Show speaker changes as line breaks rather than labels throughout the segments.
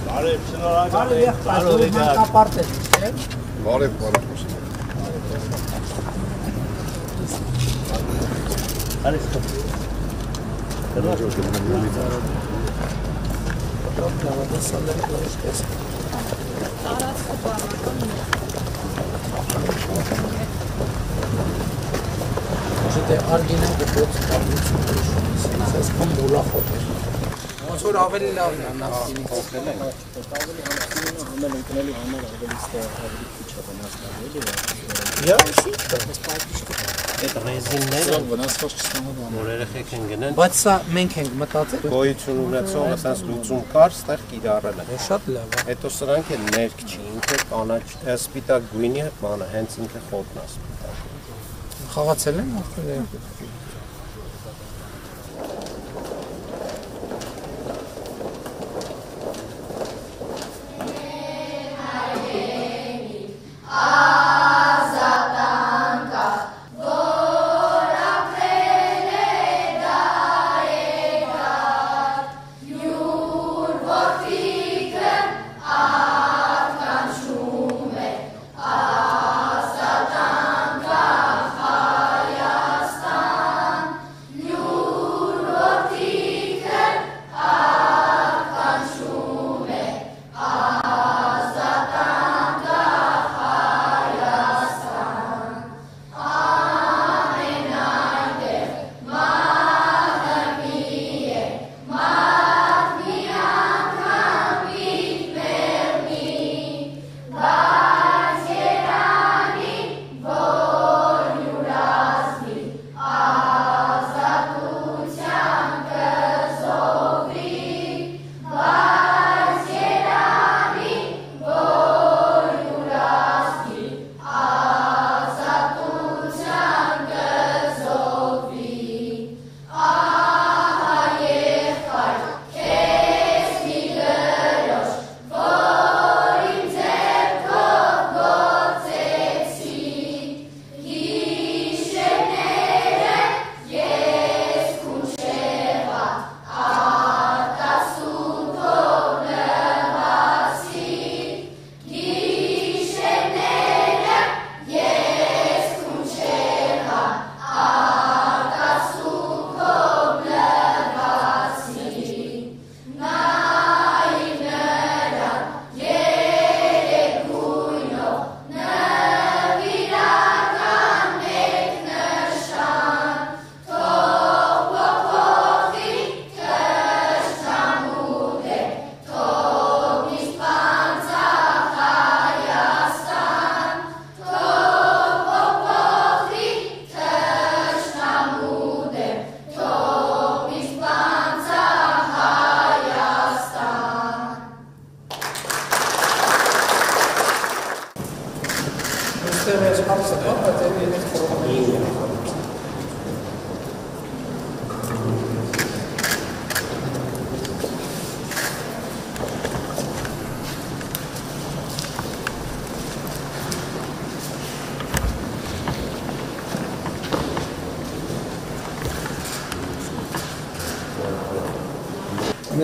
Բարև, շնորհակալ եմ։ Բարև եկեք։
Հակապարտել եք։
Բարև, բարև։
Արես։
Դե արգինեն գտոց այսքան մոլախոտ էր։ Ոնց որ ավելի լավն է նավթինից օգնել են։ Ավելի համացնելը համել ընկնելու համար ավելի ստեղ ավելի քիչ է վնասվել էլի։ Այդ ռեզինները վնասված չստանալու
որ երեխեք են գնեն։
Բայց սա մենք ենք մտածել։
Գոյություն ունեցող այդպես լուծում կար, ստեղ կիրառել են։
Շատ լավ է։
Հետո սրանք էլ ներք չի, ինքը կանաչ սպիտակ գույնի բանը, հենց ինքը խոտն է սպիտակ։
Խաղացել են արդեն։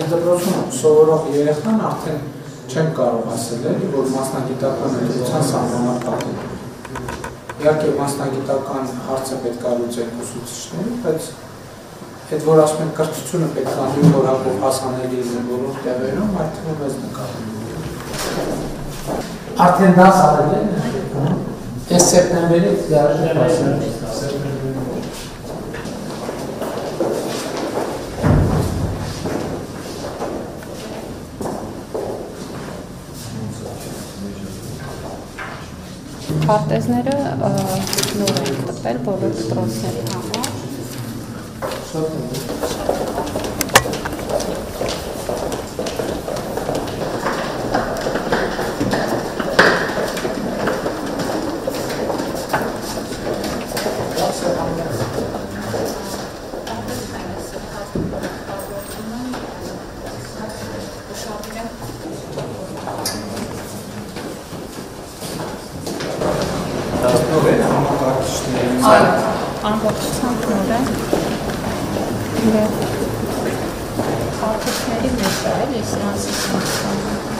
Դպրոցում սովորող երեխան արդեն չեն կարող ասել էլի, որ մասնագիտական ընտրության սահմանափակ է։ Իհարկե մասնագիտական հարցը պետք է լուծել ուսուցիչները, բայց այդ որ ասում են կրթությունը պետք է անի որակով հասանելի լինի բոլոր տեղերում, այդ թվում մեզ նկատում։ Արդեն դա արել են, այս սեպտեմբերից դարաշը հասել։
Քարտեզները նոր են տպել բոլոր դպրոցների համար։ Ամբողջությամբ նոր է։ Քարտեզները Տեխնոլոգիաների մեջ է, էլի սրանցից։